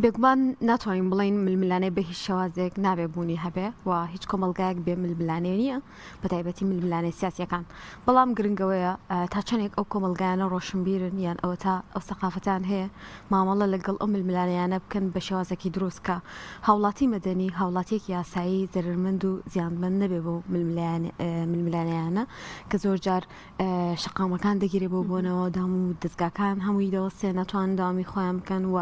بێگومان ناتوانین بڵین ململانەی بە هیچ شێوازێک نابێ بوونی هەبێ و هیچ کۆمەلگایەک بێ ململانێ نییە بە تایبەتی ململانەی سیاسیەکان بەڵام گرنگەوەیە تا چەندێک ئەو کۆمەلگایانە ڕۆشنبیرن یان ئەوە تا ئەو سەقافتان هەیە مامەڵە لەگەڵ ئەو ململانەیانە بکەن بە شێوازێکی دروست کە هاوڵاتی مەدەنی هاوڵاتیەکی یاسایی زەرمەند و زیانمەند نەبێ بۆ ململانەیانە کە زۆر جار شقامەکان دەگیرێ بۆ بۆنەوە دام و دەستگاکان هەمووی دەوەستێ ناتوان داوامی خۆیان بکەن و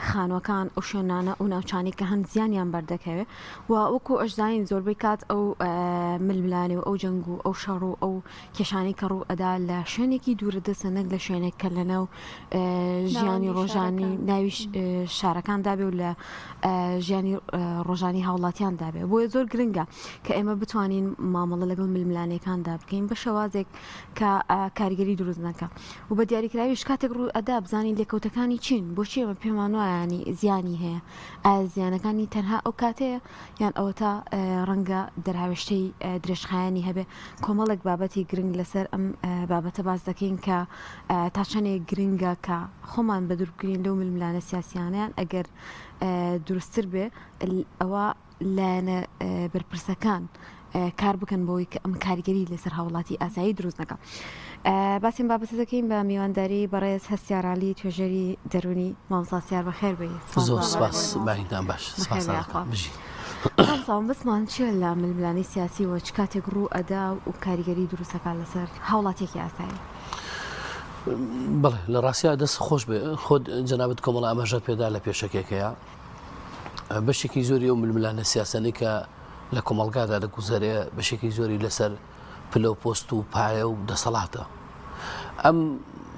خانوەکان ئەو شوێنانە و ناوچانی کە هەند زیانیان بەردەکەوێت و وەکو ئەشداین زۆربەی کات ئەو ململانێ و ئەو جەنگ و ئەو شەڕ و ئەو کێشانی کە ڕوو ئەدا لە شوێنێکی دوورە دەستە نەک لە شوێنێک کە لەناو ژیانی ڕۆژانی ناوی شارەکان دابێ و لە ژیانی ڕۆژانی هاوڵاتیان دابێ بۆیە زۆر گرنگە کە ئێمە بتوانین مامەڵە لەگەڵ ململانەکاندا بکەین بە شێوازێک کە کاریگەری دروست نەکە و بە دیاریکراویش کاتێک ڕوو ئەدا بزانین لێکەوتەکانی چین بۆچی ئەمە پێمان وایانی زیانی هەیە ئایا زیانەکانی تەنها ئەو کاتەیە یان ئەوە تا ڕەنگە دەرهاوێشتەی درێژخایانی هەبێ کۆمەڵێک بابەتی گرنگ لەسەر ئەم بابەتە باز دەکەین کە تا چەندێک گرنگە کە خۆمان بە دووربگرین لەو ململانە سیاسیانیان ئەگەر دروستتر بێ ئەوە لایەنە بەرپرسەکان کار بکەن بۆی کە ئەم کاریگەری لەسەر هاوڵاتی ئاسایی دروست نەکە. باسیم بابەتە دەکەین بە میوانداری بەڕێز هەستیارالی توێژەری دەرونی مامۆستاسیار بەخێر بێ. زۆر سپاس باهیتان باش سپاس بژی. بسمان چێ لە ململانەی سیاسی و چ کاتێک ڕوو ئەدا و کاریگەری دروستەکان لەسەر هاوڵاتێکی ئاسایی. بەڵێ لە ڕاستیە دەست خۆش بێ خۆت جەنابەت کۆمەڵ ئاماژەت پێدا لە پێشەکێکەیە بەشێکی زۆری ئەو ململانە سیاسەنی کە لە کۆمەڵگادا دەگوزارێ بەشێکی زۆری لەسەر پلە و پۆست و پایە و دەسەڵاتە ئەم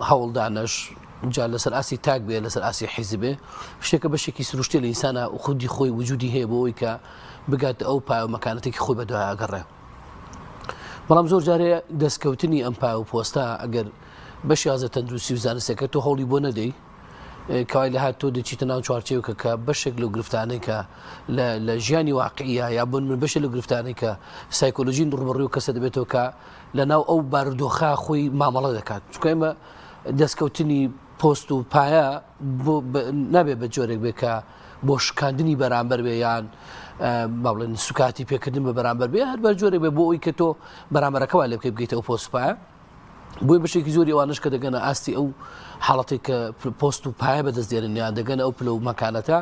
هەوڵدانش جا لەسەر ئاسی تاک بێ لەسەر ئاسی حیزب بێ شتێکە بەشێکی سروشتێ لە ئینسانە و خودی خۆی وجودی هەیە بۆ ئەوی کە بگات ئەو پای و مەکانەتێکی خۆی بەدوای ئەگەڕێ بەڵام زۆر جارێ دەستکەوتنی ئەم پای و پۆستە ئەگەر بەشی ئازە تەندروستی و زانستێکە تۆ هەوڵی بۆ نەدەی کەوای لە هات تۆ دەچیتە ناو چوارچێوکە کە بەشێک لەو گرفتانەی کە لە ژیانی واقعیە یا بۆن من بەشێک لە گرفتانەی کە سایکۆلۆژین ڕوبەڕووی و کەسە دەبێتەوە کە لە ناو ئەو بارودۆخە خۆی مامەڵە دەکات چونکە ئێمە دەستکەوتنی پۆست و پایە نابێت بە جۆرێک بێ کە بۆ شکاندنی بەرامبەر بێ یان با بڵێن سوکاتی پێکردن بە بەرامبەر بێ هەر بە جۆرێک بێ بۆ ئەوی کە تۆ بەرامبەرەکەوا لێ بکەی بگەیتە ئەو پۆست پایە بۆی بەشێکی زۆری ئەوانش کە دەگەنە ئاستی ئەو حاڵەتی کە پۆست و پایە بەدەستێنن یان دەگەنە ئەو پلە و مەکانەتە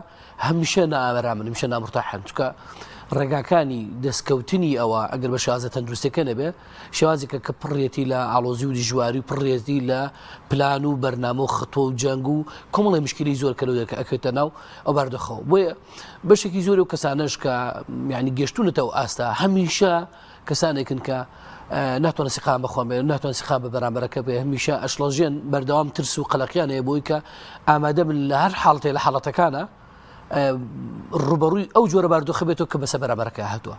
هەمیشە نائارامن هەمیشە نامرتاحن چونکە ڕێگاکانی دەستکەوتنی ئەوە ئەگەر بە شێوازە تەندروستیەکە نەبێ شێوازێکە کە پڕێتی لە ئاڵۆزی و دیژواری و پڕێتی لە پلان و بەرنامە و خەتۆ و جەنگ و کۆمەڵی مشکلی زۆر کەلەوەکە ئەکەوێتە ناو ئەو باردەخەوە بۆیە بەشێکی زۆری و کەسانش کە یعنی گەشتونەتەوە ئاستا هەمیشە کەسانێکن کە ناتوانە سیقام بخۆن بێ ناتوان سیقام بە بەرامبەرەکە بێ هەمیشە ئەشڵەژێن بەردەوام ترس و قەلەقیان هەیە بۆی کە ئامادە من لە هەر حاڵتێ لە حاڵەتەکانە ڕوبەڕووی ئەو جۆرە باردۆخە بێتەوە کە بەسە بەرامبەرەکە هاتووە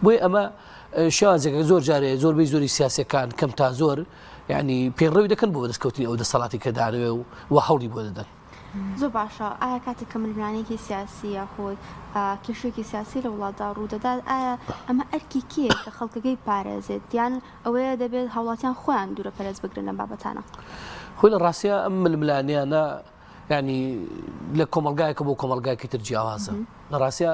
بۆی ئەمە شێوازێکە زۆر جارێ زۆربەی زۆری سیاسەکان کەم تا زۆر یعنی پێڕەوی دەکەن بۆ بەدەستکەوتنی ئەو دەسەڵاتی کە دانوێ و هەوڵی بۆ دەدەن زۆر باشە ئایا کاتێک کە ململانێکی سیاسی یاخۆی کێشێکی سیاسی لە وڵاتدا ڕوودەدات ئایا ئەمە ئەرکی کێ کە خەڵکەکەی پارێزێت یان ئەوەیە دەبێت هاوڵاتیان خۆیان دوورە پەرێز بگرن لەم بابەتانە خۆی لە ڕاستیە ئەم ململانیانە ینی لە کۆمەلگایەکە بۆ کۆمەلگایەکی تر جیاوازە لە ڕاستیە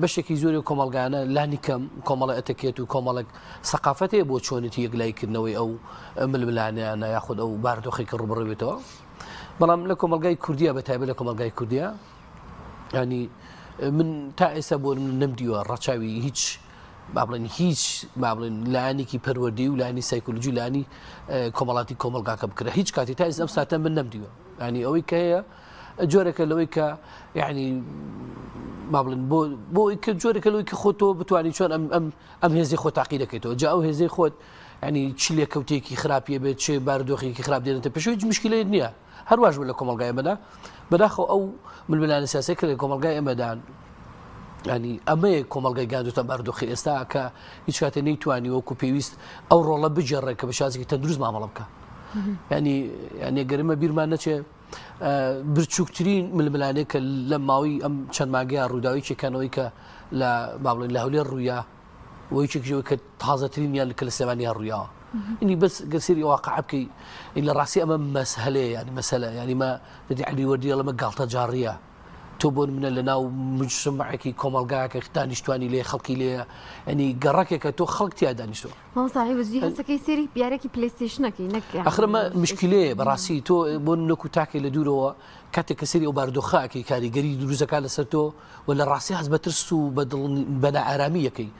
بەشێکی زۆری کۆمەلگانە لانی کەم کۆمەڵە ئەتەکێت و کۆمەڵک سەقافەتەیە بۆ چۆنیتی یەکلایکردنەوەی ئەو ململانیانە یاخود ئەو باردۆخی کە ڕوبەڕوێتەوە بەڵام لە کۆمەلگای کوردیە بە تایبەت لە کۆمەلگای کوردیە ینی من تا ئێستا بۆ نەمدیوە ڕەچاوی هیچ با بڵێن هیچ با بڵێن لایەنێکی پەروەردەی و لایەنی سایکۆلۆژی لایەنی کۆمەڵاتی کۆمەلگاکە بکرێت هیچ کاتی تا ئێستا ئەم ساتە من نەمدیوە ینی ئەوەی کە هەیە جۆرێکە لەوەی کە یعنی با بڵێن بۆ جۆرێکە لەوەی کە خۆتۆ بتوانانی چۆن ئەم هێزی خۆ تاقی دەکەیتەوە جا ئەو هێزەی خۆت ینی چ لێکەوتێکی خراپیە بێت چێ بارودۆخێکی خراپ دێنێتە پێشەوە هیچ مشکلەیەک نییە هەروەش لە کۆمەلگای ئەمەدا بەداخەوە ئەو ململانە سیاسیە کە لە کۆمەلگای ئەمەدان ینی ئەمەیە کۆمەلگای گاندوتە باردۆخی ئێستا کە هیچ کاتێ نەیتوانی وەکو پێویست ئەو ڕۆڵە بجێڕێ کە بە شازێکی تەندروست مامەڵە بکە ینی گەرمە بیرمان نەچێ برچووکترین ململانەیە کە لە ماوەی ئەم چەند ماگەیە ڕووداوی چێکانەوەی کە لە با بڵێن لە هەولێر ڕوویا وەیەکێکەوەی کە تازەترین یان کە لە سلێمانیا ڕوویاوە اینی بەس گەسیری واقع بکەی لە ڕاستی ئەمە مەسهلەیە ینی مەسەلە ینی مە دەدی علی وەردیە لەمە گاڵتە جاڕیە تۆ بۆ منە لە ناو مجتمعێکی کۆمەڵگایەکە دانیشتوانی لێ خەڵکی لێ ینی گەڕەکێکە تۆ خەڵک تیا دانیشتوە مامۆستا هیوەزی هەستەکەی سێری بیارێکی پلەیستێشنەکەی نەک ئەخرەمە مشکلەیە بەڕاستی تۆ بۆ نەکو تاکێ لە دوورەوە کاتێک کە سەری ئەو بارودۆخەکەی کاریگەری دروستەکە لەسەر تۆ و لە ڕاستی هەز بە ترس و بە نائارامیەکەی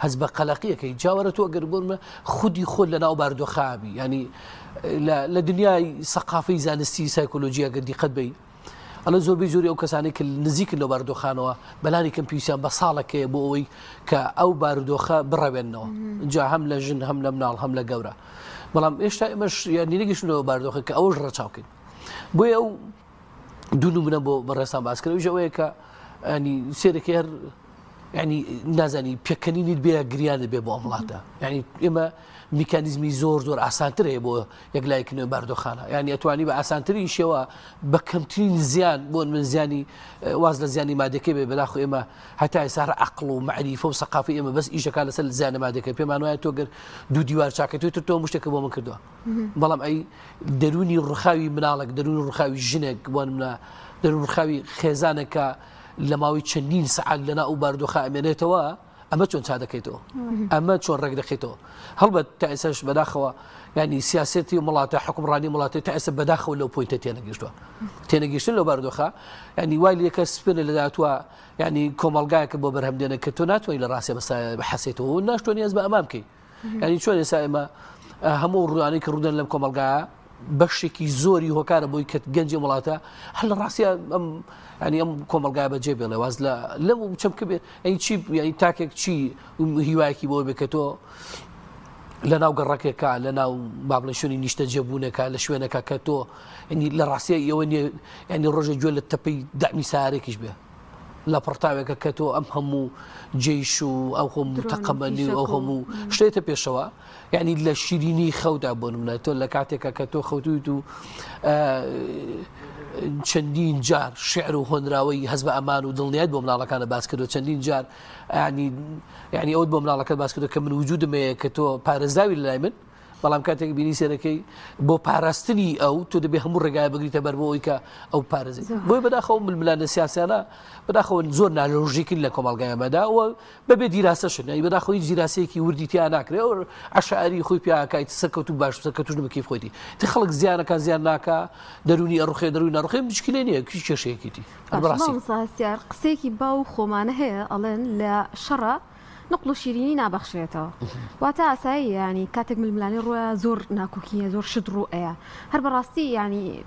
هەز بە قەلەقیەکەی جاوەرە تۆ ئەگەر بۆمە خودی خۆت لە ناو بارودۆخابی ینی لە دنیای سەقافەی زانستی سایکۆلۆژیا گەر دیقەت بی ئەلە زۆربەی زۆری ئەو کەسانی کە نزیکن لە بارودۆخانەوە بەلانی کەم پێویستیان بە ساڵەکەیە بۆ ئەوەی کە ئەو بارودۆخە بڕەوێنەوە جا هەم لە ژن هەم لە مناڵ هەم لە گەورە بەڵام ئێشتا ئێمەش یانی نەگەیشتنەوە بارودۆخە کە ئەوش ڕەچاوکەین بۆیە ئەو دوو نمونە بۆ بەڕێستان باسکردەوەی ئەوەیە کە ینی سێرەکە هەر ینی نازانی پێکەنینیت بێ گریانت بێ بۆ ئەم وڵاتە ینی ئێمە میکانیزمی زۆر ئاسانتر هەیە بۆ یەکلایەکردنەوەی بارودۆخانە ینی ئەتوانی بە ئاسانتری شێوە بە کەمترین زیان بۆ من زیانی واز لە زیانی مادەکەی بێ بەداخۆ ئێمە هەتا ئێستا عەقڵ و معریفە و سەقافی ئێمە بەس ئیشەکە لەسەر زیانە مادەکەی پێمان وایە تۆ گەر دوو دیوار چاکەی تۆ مشتێکە بۆ من کردووە بەڵام ئەی دەرونی ڕووخاوی مناڵێک دەرونی ڕووخاوی ژنێک بۆ منە دەرون ڕووخاوی خێزانێکە لە ماوەی چەندین سەعات لەنا ئەو بارودۆخە ئەمێنێتەوە ئەمە چۆن چا دەکەیتەوە ئەمە چۆن ڕێک دەخیتەوە هەڵبەت تا ئێساش بەداخەوە ینی سیاسەتی وڵاتە حکومڕانی وڵاتی تا ئێستا بەداخەوە لەو پۆینتە تێنەگەیشتن لە بارودۆخە ینی وای لێکە سپێنە لەداتوە ینی کۆمەڵگایەکە بۆ بەرهەمدێنە کە تۆ ناتوانین لە ڕاستی بەحەسێتەوە ناشتوانانی هەز بە ئەمام بکەیت ینی چۆن ئێستا ئێمە هەموو ڕوانەی کە ڕوودەن لەم کۆمەڵگایە بەشێکی زۆری هۆکارە بۆی کە گەنجی وڵاتە هەل لە ڕاستیە ئەم کۆمەڵگای بەجێ بێڵێ واز لە چەمکە بێ چی ینی تاکێک چی هیوایەکی بۆ بێ کە تۆ لە ناو گەڕەکێکە لە ناو بابڵێ شوێنی نیشتە جێبوونێکە لە شوێنەکە کە تۆ ینی لە ڕاستیە ئێوە ینی ڕۆژە گوێ لە تەپەی دامی سارێکیش بێ لە پڕتاوێکە کە تۆ ئەم هەموو جێیش و ئەو هەموو تەقەمەنی و ئەو هەموو شتێتە پێشەوە ینی لە شیرینی خەودا بۆ منە تۆ لە کاتێکە کە تۆ خەوتویت و چەندین جار شعر و هۆنراوەی هەز بە ئەمان و دڵنیات بۆ مناڵەکانە باس کردو چەندین جار ینی ئەوت بۆ مناڵەکەت باس کردو کە من وجودمەیە کە تۆ پارێزراوی لە لای من بەڵام کاتێک بینی سێرەکەی بۆ پاراستنی ئەو تۆ دەبێ هەموو ڕێگای بگریتە بەر بۆ ئەوی کە ئەو پارێزی بۆی بەداخەوە ململانە سیاسیانە بەداخەوە زۆر نالۆژیکن لە کۆمەڵگایەمەدا و بەبێ دیراسەشن ینی بەداخەوە هیچ دیراسەیەکی وردی تیا ناکرێت ئەو عەشعری خۆی پیاکایت سەرکەوت و باش سەرکەوتوش بکەی خۆیتی تی خەڵک زیانەکە زیان ناکە دەرونی ئەڕوخێ دەروی ناڕوخێ مشکلێ نییە کیش کێشەیەکیتی مامۆستا قسێکی باو خۆمانە هەیە ئەڵێن لە شەڕە نقل و شیرینی نابەخشێتەوە واتە ئاسایی ینی کاتێک ململانی ڕووە زۆر ناکۆکیە زۆر شت ڕوئەیە هەر بەڕاستی ینی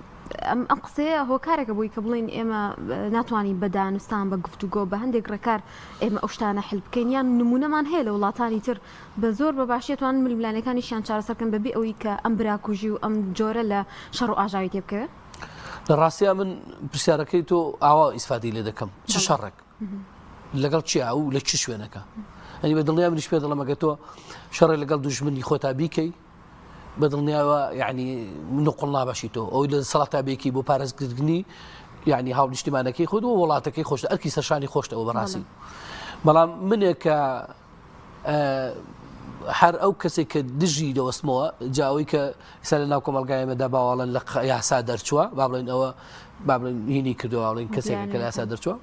ئەم قسەیە هۆکارێکە بووی کە بڵین ئێمە ناتوانین بە دانوستان بە گفتوگۆ بە هەندێک ڕێکار ئێمە ئەو شتانە حل بکەین یان نمونەمان هەیە لە وڵاتانی تر بە زۆر بە باشیێتوان ململانەکانیشیان چارەسەرکەن بەبێ ئەوەی کە ئەم براکوژی و ئەم جۆرە لە شەڕ و ئاژاوی تێ بکەوێت لە ڕاستیە من پرسیارەکەی تۆ ئاوا ئیسفادی لێ دەکەم چ شەڕێک لەگەڵ چیا و لە چ شوێنەکە ئەنی بە دڵنیا منیش پێ دەڵێم ئەگە تۆ شەڕێ لەگەڵ دوژمنی خۆتا بیکەی بە دڵنیاوە یعنی نقڵ نابەشیتەوە ئەوی لە سەڵاتابێکی بۆ پارێزکردنی یعنی هاو نیشتیمانەکەی خۆت و وڵاتەکەی خۆشتە ئەرکی سەرشانی خۆشتەوە بەڕاستی بەڵام منێک کە هەر ئەو کەسێک کە دژی دەوەستمەوە جاوەی کە ئێستا لە ناو کۆمەڵگایەمەدا باوەڵەن لە یاسا دەرچووە با بڵێن ئەوە با بڵێن هینی کردووە بڵێن کەسێکە کە لە یاسا دەرچووە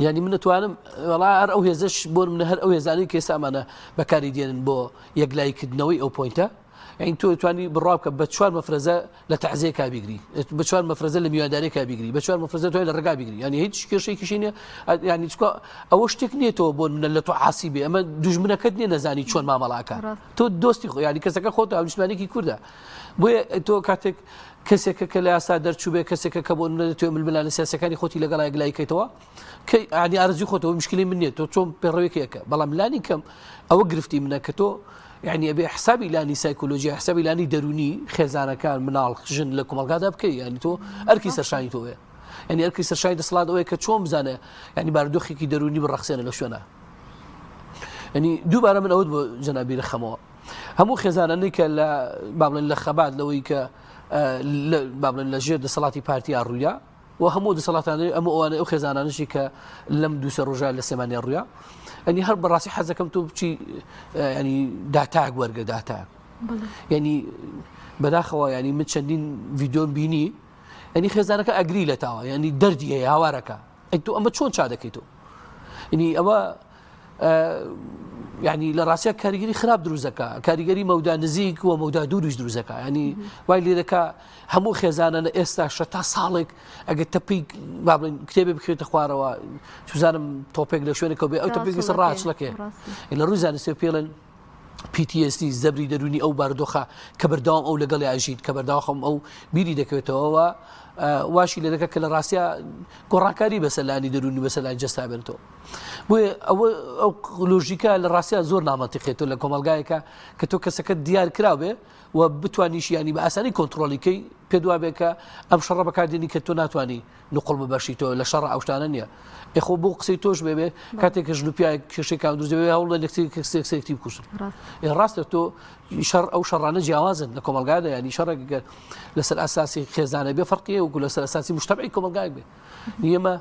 ینی من نتوانم وڵا هەر ئەو هێزش بۆ منە هەر ئەو هێزانی کە ئێستا ئەمانە بەکاری دێنن بۆ یەکلایکردنەوەی ئەو پۆینتە یعنی تۆ توانی بڕاو بکە بە چوار مەفرەزە لە تەعزیەکە بیگری بە چوار مەفرەزە لە میوانداریەکە بیگری بە چوار مەفرەزە توی لە ڕێگا بیگری ینی هیچ کێشەیەکیشی نییە ینی ئەوە شتێک نیێتەوە بۆ منە لە تۆ عاسیبێ ئەمە دوژمنەکەت نییە نەزانی چۆن مامەڵاکە تۆ دۆستی خۆ ینی کەسەکە خۆت نیشتمانێکی کووردە بۆیە تۆ کاتێک کەسێکە کە لە یاسا دەرچوو بێ کەسێکە کە بۆ نەدەتوێت ململانە سیاسەکانی خۆتی لەگەڵ یەکلایکەیتەوە کە ینی ئارزوی خۆتەوە مشکلی من نییە تۆ چۆن پێڕەوەیەکە بەڵام لانی کەم ئەوە گرفتی منە کە تۆ یعنی ئەبێ حسابی لانی سایکۆلۆژی حسابی لانی دەرونی خێزانەکان مناڵ ژن لە کۆمەڵگادا بکەی ینی تۆ ئەرکی سەرشانی تۆیە ینی ئەرکی سەرشانی دەسەڵات ئەوەیە کە چۆن بزانێ ینی بارودۆخێکی دەرونی بڕەخسێنە لە شوێنە ینی دووبارە من ئەوت بۆ جەنابی رەخەمەوە هەموو خێزانانەی کە لە با بڵێن لە خەبات لەوەی کە با بڵێن لە ژێر دەسەڵاتی پارتیا ڕوویا و هەموو دەسەڵاتانەی ئەمە ئەوانە ئەو خێزانانشی کە لەم دووسە ڕۆژە لە سێمانیا ڕوویا ئەنی هەر بەڕاستی حەزەکەم تۆ بچی ینی داتاک وەرگە داتاک ینی بەداخەوە ینی من چەندین ڤیدۆم بینی ئەنی خێزانەکە ئەگری لە تاوە ینی دەردی هەیە هاوارەکە ئەتو ئەمە چۆن چا دەکەیتەوە ینی ئەوە ینی لە ڕاستە کاریگەری خراپ دروستەکە کاریگەری مەودا نزیک و مەودا دووریش دروستەکە ینی وای لێرەکە هەموو خێزانە ئێستا تا ساڵێک ئەگە تەپی کتێبێ بکرێتە خوارەوە سوزانم تۆپێک لە شوێنێکەوە بێ ئەو تەپێکی ڕاچلەکێ لە ڕووی زانستی پێڵێن PTSD زەبری دەرونی ئەو باردۆخە کە بەرداوام ئەو لەگەڵی ئاژیت کە بەرداوخەم ئەو بیری دەکەوێتەوە واشی لە دەکە کە لە ڕاستە گۆڕاکاری بەسەلانی دەرونی بەسەلانی جەستا بێنێتەوە بۆیە ئەو لۆژیکە لە ڕاستە زۆر نامەنتیقێتەوە لە کۆمەلگایەکە کە تۆ کەسەکە دیار کراو بێ و بتوانیش ینی بە ئاسانی کۆنتترۆلیکەی پێ دووا بێ کە ئەم شەڕە بەکاردێنی کە تۆ ناتوانانی نقڵ ببەشیتەوە لە شەڕ ئەوشتانە نییە ئەخۆ بۆ قسەی تۆش بێ کاتێک کە ژلوپیای کێشەکان دروستەوێ هەوڵ لە کسێکتی بکوشن ڕاستە تۆ شەڕ ئەو شەڕانە جیاوازن لە کۆمەلگایدا ینی شەڕێک لەسەر ئاساسی خێزانە بێ فەرقیە و لەسەر ئاساسی مجتەمعی کۆمەلگایەک بێ ئێمە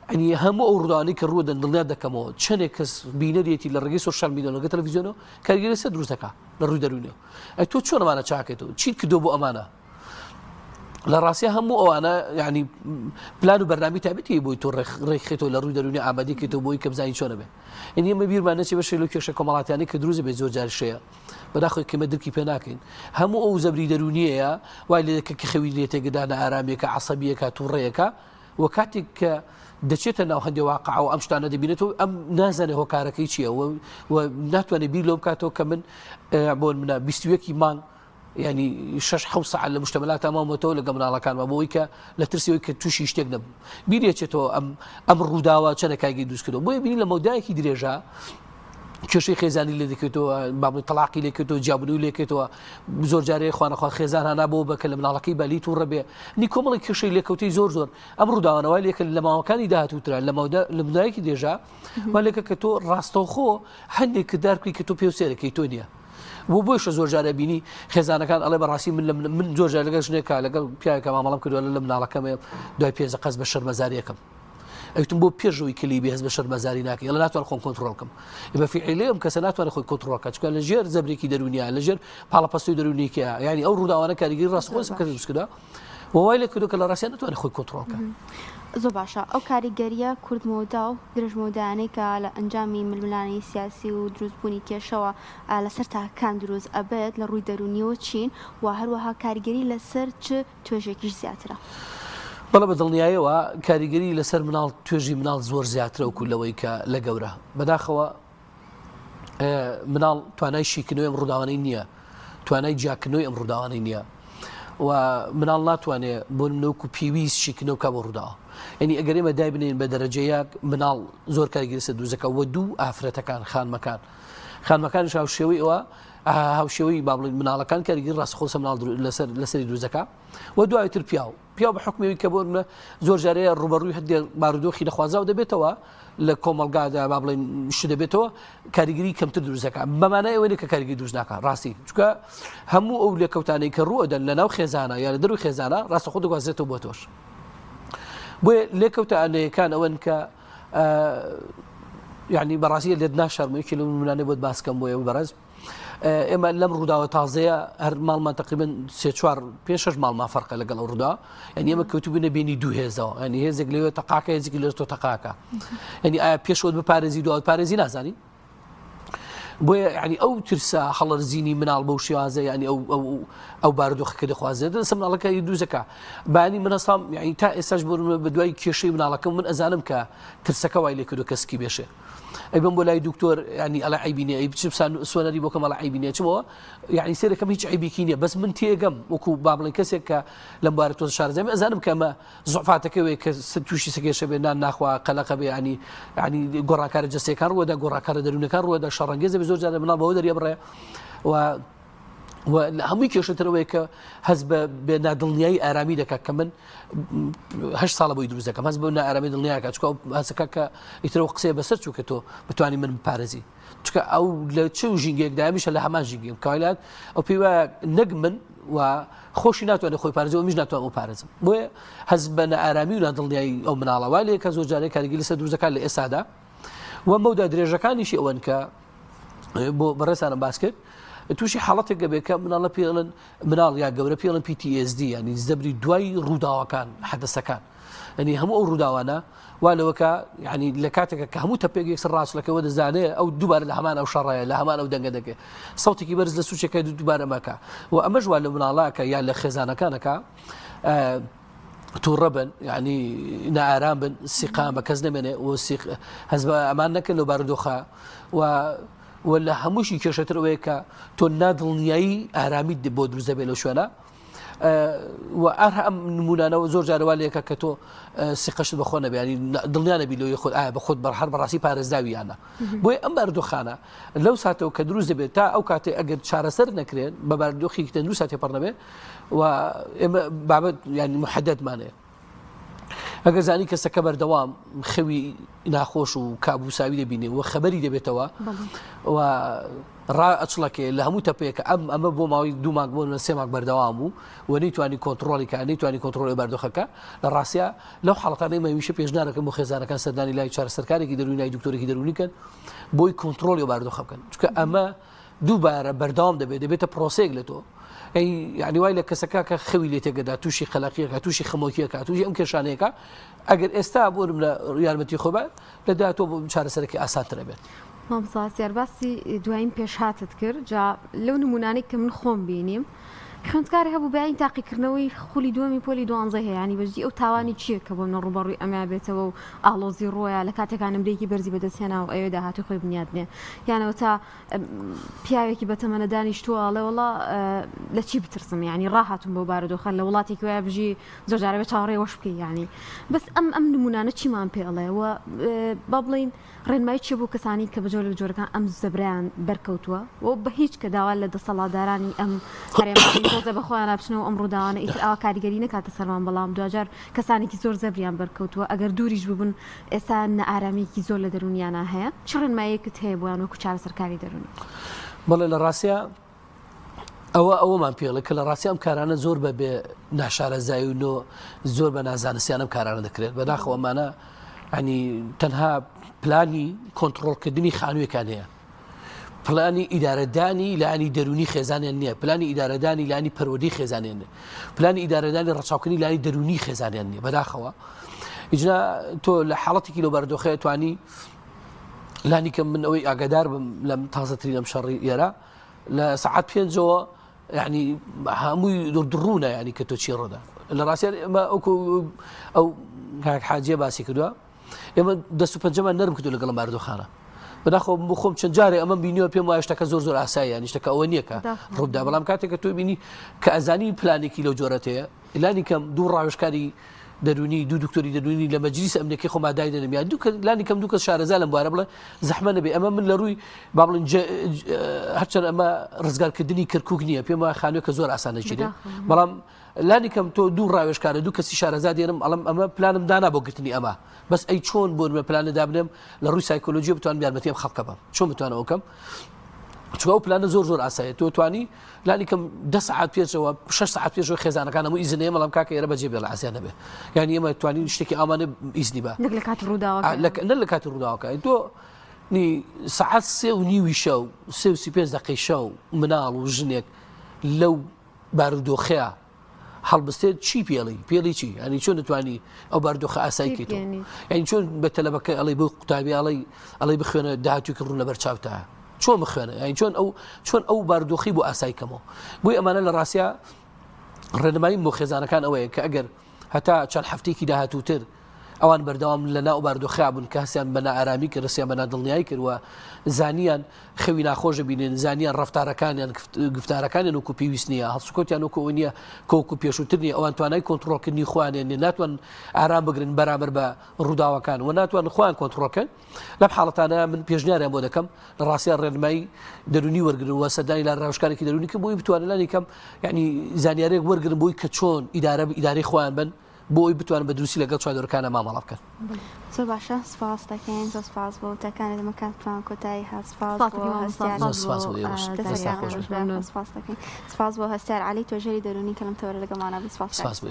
ئەنی هەموو ئەو ڕووداوانەی کە ڕوودەن دڵنیا دەکەمەوە چەندێک کەس بینەرێتی لە ڕێگەی سۆشیال میدیا لەگە تەلەڤیزیۆنەوە کاریگەری سەر دروست دەکات لە ڕووی دەرونیەوە ئەی تۆ چۆن ئەمانە چاکێتەوە چیت کردو بۆ ئەمانە لە ڕاستە هەموو ئەوانە ینی پلان و بەرنامی تابەتی بۆی تۆ ڕێکخێتەوە لە ڕووی دەرونی ئامادەکەیتەوە بۆی کە بزانین چۆنە بێ ئەنی ئێمە بیرمان نەچێ بەشێ لەو کێشە کۆمەڵاتیانەی کە دروست بێت زۆر جار شەیە بەداخۆی کەمە درکی پێ ناکەین هەموو ئەو زەبری دەرونیەیە وای لێ کە خەوی لێ تێگەدانە ئارامێکە عەسەبیەکە تووڕێیەکە و کاتێک کە دەچێتە ناو هەندێک واقع و ئەم شتانە دەبینێتەوە ئەم نازانێ هۆکارەکەی چییە و ناتوانێت بیر لۆ بکاتەوە کە من بۆ منە 21 مانگ ینی 6 ساعت لە مشتملات ئەمامەتەوە لەگە مناڵەکانمە بۆی کە لە ترسیەوەی کە تووشی شتێک نەبوو بیرێچێتەوە ئەم ڕووداوە چەندێکاگی دروستکردەوە بۆیە بینی لە مەودایەکی درێژە کێشەی خێزانی لێ دەکەوێتەوە بابڵی تەلاقی لێکێتەوە جیابنوی لێکێتەوە زۆر جارەیە خوانەخوا خێزان هەنا بۆ بکە لە مناڵەکەی بەلی تووڕە بێ نی کۆمەڵی کێشەی لێکەوتەی زۆر ئەم ڕووداوانەوە لێکە لە ماوەکانی داهاتووترا لە مودایەکی دێژە والێکە کە تۆ ڕاستەوخۆ هەندێک کە دارکەی کە تۆ پێ سێرەکەی تۆ نییە بۆ بۆیشە زۆر جارە بینی خێزانەکان ئەڵێ بەڕاستی من زۆر جار لەگەڵ ژنێکە لەگەڵ پیاکە مامەڵام کردووە لە مناڵەکەمێ دوای پێنج قەس بە شەرمەزاریەکەم ئەوتم بۆ پێشەوەی کلی بێز بە شەرمەزاری ناکەی لە ناتوان خۆم کۆنتترۆلکەم بە فعیلێ ئەم کەسە ناتوانێت خۆی کۆنتترۆلکە چکە لە ژێر زەبرێکی دەرونیە لە ژێر پاڵەپەستوی دەرونیکە ینی ئەو ڕووداوانە کاریگەری ڕاستەوخۆ کە دروستکرا وای لێ کردو کە لە ڕاستیان ناتوانێت خۆی کۆنتترۆلکە زۆر باشە ئەو کاریگەریە کورتمەوەدا و درێژمەودانەی کە لە ئەنجامی ململانی سیاسی و دروستبوونی کێشەوە لەسەر تاکان دروست ئەبێت لە ڕووی دەرونیەوە چین و هەروەها کاریگەری لەسەر چ توێژێکیش زیاترە بەڵە بە دڵنیاییەوە کاریگەری لەسەر مناڵ توێژی مناڵ زۆر زیاترە و کولەوەی کە لە گەورە بەداخەوە مناڵ توانای شیکردنەوەی ئەم ڕووداوانەی نییە توانای جیاکردنەوەی ئەم ڕووداوانەی نییە و مناڵ ناتوانێت بۆ نەوەکو پێویست شیکردنەوە کا بۆ ڕووداوە ینی ئەگەر ئێمە دای بنێن بە دەرەجەیەک مناڵ زۆر کاریگەری سەر دروستەکە و دوو ئافرەتەکان خانمەکانیش هاوشێوەی ئەوە هاوشێوەی با بڵین مناڵەکان کاریگەری ڕاستەخۆ مناڵ لەسەری دروستەکە و دوایتر پیاو بە حکمەوەی کە بۆ زۆر جارەیە ڕوبەڕووی هەندێک بارودۆخی نەخوازاو دەبێتەوە لە کۆمەلگادا با بڵین ش دەبێتەوە کاریگەری کەمتر دروستەکە بەمانای ئەوەیە کە کاریگەری دروست ناکات ڕاستی چونکە هەموو ئەو لێکەوتانەی کە ڕوئەدەن لە ناو خێزانە یا لە دەروی خێزانە ڕاستەخۆ دەگوازێتەوە بۆ تۆش بۆیە لێکەوتانەیەکان ئەوەن کە یعنی بەڕاستی لێت ناشەرمەیەکی لە منانێ بۆت باسکەم بۆیە بەڕێز ئێمە لەم ڕووداوە تازەیە هەر ماڵمان تقریبن 3-4-5 ماڵمان فەرقە لەگەڵ ئەو ڕوودا ینی ئێمە کەوتوبوونە بینی دوو هێزەوە ینی هێزێک لەوێ تەقاکە هێزێکی لێرە تۆ تەقاکە ینی ئایا پێشەوەت بپارێزی دوات پارێزی نازانی بۆیە ینی ئەو ترسە هەڵەرزینی مناڵ بەو شێوازە ینی ئەو بارودۆخەکە دەخوازێت لەسەر مناڵەکە دروستەکە بانی منەسام ینی تا ئێستاش بۆ بە دوای کێشەی مناڵەکەم من ئەزانم کە ترسەکە وای لێ کردو کەسکی بێشێ ئەیبم بۆ لای دکتۆر ینی ئەڵە عیبینێ ئەی بچ سوەنەری بۆکەم ئەڵە عیبینێ چمەوە یعنی سێرەکەم هیچ عیبێکی نییە بەس من تێگەم وەکو با بڵێن کەسێک کە لەم بارە تۆ شارەزەمی ئەزانم کە ئەمە زوعفاتەکەوەی کە تووشی سەکێشە بێ نان ناخوا قەلەقە بێ ینی گۆڕاکارە جەستەکان ڕوەدا گۆڕاکارە دەرونەکان ڕوەدا شەڕەنگێزە بێ زۆر جارە مناڵ بەوە دەریە بڕێ و هەمووی کێشەترەوەی کە هەز بە نادڵنیایی ئارامی دەکات کە من 8 ساڵە بۆی دروست دەکەم هەز بە ئارامی دڵنیاکە چکە هەسەکە کە ئیترەوە قسەیە بەسەر چووکە تۆ بتوانانی من بپارێزی چکە ئەو لە چ ژینگەیەکدا هەمیشە لە هەمان ژینگەم کاوایلات ئەو پێی وایە نەک من و خۆشی ناتوانێت خۆی پارێزەوە میش ناتوان ئەو پارێزم بۆیە هەز بە ئارامی و نادڵنیایی ئەو مناڵەوە لێ کە زۆر جارێک کاریگەری لەسەر دروستەکان لە ئێستادا و مەودا درێژەکانیشی ئەوەن کە بۆ بەڕێسانم باس کرد تووشی حاڵەتێک گەبێت کە مناڵە پێڵن مناڵ یا گەورە پێڵن PTSD ینی زەبری دوای ڕووداوەکان حەدەسەکان ئەنی هەموو ئەو ڕووداوانە وا لەوەکە ینی لە کاتێکە کە هەموو تەپێک یەکسەر ڕاستلەکەەوە دەزانێت ئەو دووبارە لە هەمان ئەو شەڕایە لە هەمان ئەو دەنگە دەکێت سەوتێکی بەرز لە سوچەکە دووبارە مەکە و ئەمەش وا لە مناڵاکە یا لە خێزانەکانەکە تووڕە بن ینی نائارام بن سیقام بە کەس نەمێنێ و هەز بە ئەمان نەکەن لەو بارودۆخە و لە هەمووشی کێشەتر ئەوەیە کە تۆ نادڵنیایی ئارامی بۆ دروست دەبێت لەو شوێنە و ئەم نمونانەوە زۆر جارەوە لەیەکە کە تۆ سیقەشت بەخۆ نەبێ ینی دڵنیانە بی لەوەی خۆت ئایا بە خۆت بەرهەر بەڕاستی پارێزداویانە بۆیە ئەم بارودۆخانە لەو ساتەوە کە دروست دەبێت تا ئەو کاتێ ئەگەر چارەسەر نەکرێن بە بارودۆخی دروست ساتێ پڕ نەبێ و ئێمە بابەت ینی محەدەدمانەیە ئەگەر زانی کەسەکە بەردەوام خەوی ناخۆش و کابوساوی دەبینێ و خەبەری دەبێتەوە و ڕائەچڵەکێ لە هەموو تەپەیەکە ئەمە بۆ ماوەی 2 مانگ بۆ 3 مانگ بەردەوام بوو و نەیتوانی کۆنتڕۆڵی کە نەیتوانی کۆنتڕۆڵی بەردۆخەکە لە ڕاستیە لەو حاڵەتانەی مەویشە پێشنیارەکەم بۆ خێزانەکان سەردانی لای چارەسەرکارێکی دەرونی لای دکتۆرێکی دەرونیکەن بۆی کۆنتڕۆڵی و باردۆخە بکەن چونکە ئەمە دووبارە بەردەوام دەبێتە پرۆسەیەک لە تۆ یعنی وای لە کەسەکە کە خەوی لێ تێگەدا تووشی خەلاقیەکە تووشی خەمۆکیەکە تووشی ئەم کێشانەیەەکە ئەگەر ئێستا بۆرم لە یارمەتی خۆبە لەدا تۆ بۆ چارەسەرەکی ئاسانترە بێت مامۆستا سیارباسی دوایین پێشهاتت کرد جا لەو نمونانەی کە من خۆم بینیم خوێندکاری هەبوو بەین تاقیکردنەوەی خولی دووەمی پۆلی 12 هەیە ینی بەجدی ئەو تاوانی چییە کە بۆ منە ڕوبەڕووی ئەمە بێتەوە و ئاڵۆزی ڕۆیە لە کاتێکانم برێکی بەرزی بەدەستێنا و ئەوێ داهاتی خۆی بنیادنێ یانەوە تا پیاوێکی بەتەمەنە دانیشتووە ئەڵێوەڵا لە چی بترسم ینی ڕاهاتم بۆ بارودۆخە لە وڵاتێکی وایە بژی زۆر جارە بە چاوەڕێوەش بکەی ینی بەس ئەم نمونانە چیمان پێ ئەڵێەوە با بڵین ڕێنمایی چی بۆ کەسانی کە بەجۆر لە جۆرەکان ئەم زەبرایان بەرکەوتووە و بە هیچ کە داوا لە دەسەڵاتدارانی ئەم هەرێمانی تۆزە بەخۆیان ناپچنەوە ئەم ڕووداوانە ئیتر ئاوا کاریگەری نەکاتە سەرمان بەڵام دوجار کەسانێکی زۆر زەبریان بەرکەوتووە ئەگەر دووریش ببن ئێستا نەئارامێکی زۆر لە دەرونیانە هەیە چ ڕێنماییەکت هەیە بۆیان وەکو چارەسەرکاری دەرونی بەڵێ لە ڕاستیە ئەوەمان پێڵێ کە لە ڕاستی ئەم کارانە زۆر بە بێ ناشارەزایی و زۆر بە نازانستیان ئەم کارانە دەکرێت بەداخەوە ئەمانە ینی تەنها پلانی کۆنتڕۆڵکردنی خانوویەکان هەیە پلانی ئیدارەدانی لانی دەرونی خێزانیان نییە پلانی ئیدارەدانی لانی پەروەردەی خێزانیان نیە پلانی ئیدارەدانی ڕەچاوکردنی لانی دەرونی خێزانیان نییە بەداخەوە ئیجنا تۆ لە حاڵەتێکی لەو بەردۆخەیە توانی لانی کە من ئەوەی ئاگادار بم لەم تازەترین لەم شەڕی ئێرە لە سەعات 5ەوە یعنی هەمووی دڕوونە ینی کە تۆ چی ڕۆدا لە ڕاستیان ئێمە ئەو حاجیە باسی کردووە ئێمە دەست و پەنجەمان نەرم کردو لەگەڵ بارودۆخانە بەداخۆ بۆ خۆم چەند جارێ ئەمە بینیوە پێم وایە شتەکە زۆر ئاساییە نیشتەکە ئەوە نییە کە ڕوودا بەڵام کاتێککە تۆ بینی کە ئەزانی پلانێکی لەو جۆرەتەیە لانی کەم دوو ڕاوێژکاری دەرونی دوو دکتۆری دەرونی لە مەجلیس ئەمنێکی خۆمادای دەنەمیان لانی کەم دوو کەس شارەزا لەم بوارە بڵێ زەحمە نەبێ ئەمە من لە ڕووی با بڵین هەرچەند ئەمە ڕزگارکردنی کەرکووک نییە پێم وایە خانوویەکە زۆر ئاسانەجیێ بەڵام لانی کەم تۆ دوو ڕاوێژکارە دوو کەسی شارەزا دێنم ئەڵم ئەمە پلانم دانا بۆ گرتنی ئەمە بەس ئەی چۆن بۆ پلانە دابنێم لە ڕووی سایکۆلۆژی بتوان یارمەتیم خەڵکە بم چۆن بتوانەوە کەم چوە ئەو پلانە زۆر ئاسایە تۆ توانی لانی کەم 10 ساعت پێشەوە 6 ساعت پێشەوە خێزانەکان هەموو ئیزنەیە مەڵام کاکە ئێرە بەجێ بێ لە ئاسیا نەبێ یعنی ئێمە توانین شتێکی ئامانە ئیزنی بە لە کاتی ڕووداوەکە لە کاتی ڕووداوەکە تۆ ساعت 3:30 شەو 3:35 دقەی شەو مناڵ و ژنێک لەو بارودۆخەیە هەڵبستێت چی پێڵی چی ینی چۆن دەتوانی ئەو بارودۆخە ئاسایی کەیتەوە ینی چۆن بە تەلەبەکە ئەڵێ بۆ قوتابی ئەڵێ بخوێنە داهاتووی ڕوون لەبەر چاوتە چۆن بخوێنە ینی چۆن ئەو بارودۆخی بۆ ئاسایکەمەوە بۆی ئەمانە لە ڕاستیە ڕێنمایی بۆ خێزانەکان ئەوەیە کە ئەگەر هەتا چەند هەفتێکی داهاتووتر ئەوان بەردەوام لە ناو بارودۆخە بوون کە هەستیان بە نائارامی کرد ڕستیان بە نادڵنیایی کردووە زانیان خەوی ناخۆشە بینێن زانیان ڕەفتارەکانیان گفتارەکانیان وەکو پێویست نییە هەڵسوکۆتیان وەکو نییە کەوکو پێشووتر نیە ئەوان توانای کۆنتڕۆڵکردنی خۆیان ناتوان ئارام بگرن بەرامبەر بە ڕووداوەکان و ناتوان خۆیان کۆنتڕۆڵکەن لەم حاڵەتانە من پێشنیاریان بۆ دەکەم لە ڕاستیان ڕێنمایی دەرونی وەرگرن و سەردانی لە ڕاوێژکارێکی دەرونی کە بۆی بتوانن لانی کەم یعنی زانیارێک وەرگرن بۆی کە چۆن ئیدارەی خۆیان بن بۆی بتوانن بە دروستی لەگەڵ چوادۆرەکانە مامەڵە بکەن زۆر باشە سپاس دەکەین زۆر سپاس بۆ وتەکانت دەمەکاتتان کۆتایی سپاس بۆ هەستار عەلی تۆژەری دەرونی کە لەم تەوەرە لەگەڵمانە سپاس